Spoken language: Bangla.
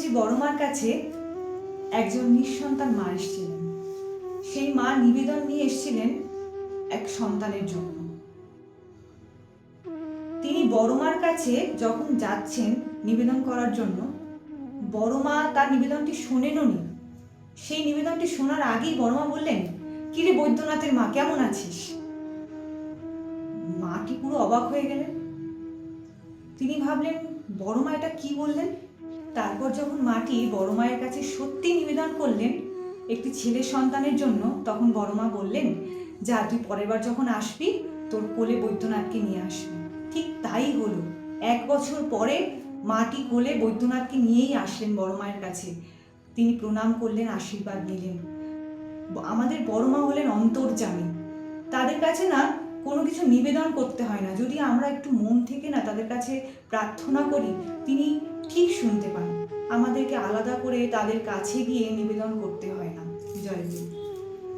শ্রী বড়মার কাছে একজন নিঃসন্তান মা এসেছিলেন। সেই মা নিবেদন নিয়ে এসেছিলেন এক সন্তানের জন্য। তিনি বড়মার কাছে যখন যাচ্ছেন নিবেদন করার জন্য, বড়মা তার নিবেদনটি শোনেনও নি। সেই নিবেদনটি শোনার আগেই বড়মা বললেন, কিরে বৈদ্যনাথের মা, কেমন আছিস? মাটি পুরো অবাক হয়ে গেলেন। তিনি ভাবলেন বড়মা এটা কি বললেন। তারপর যখন মাটি বড় মায়ের কাছে সত্যি নিবেদন করলেন একটি ছেলে সন্তানের জন্য, তখন বড় মা বললেন, যা তুই পরের বার যখন আসবি তোর কোলে বৈদ্যনাথকে নিয়ে আসবি। ঠিক তাই হলো। 1 বছর পরে মাটি কোলে বৈদ্যনাথকে নিয়েই আসলেন বড় মায়ের কাছে। তিনি প্রণাম করলেন, আশীর্বাদ নিলেন। আমাদের বড় মা হলেন অন্তর্যামী। তাদের কাছে না কোনো কিছু নিবেদন করতে হয় না, যদি আমরা একটু মন থেকে না তাদের কাছে প্রার্থনা করি, তিনি ঠিক শুনতে পান। আমাদেরকে আলাদা করে তাদের কাছে গিয়ে নিবেদন করতে হয় না। জয় গুরু।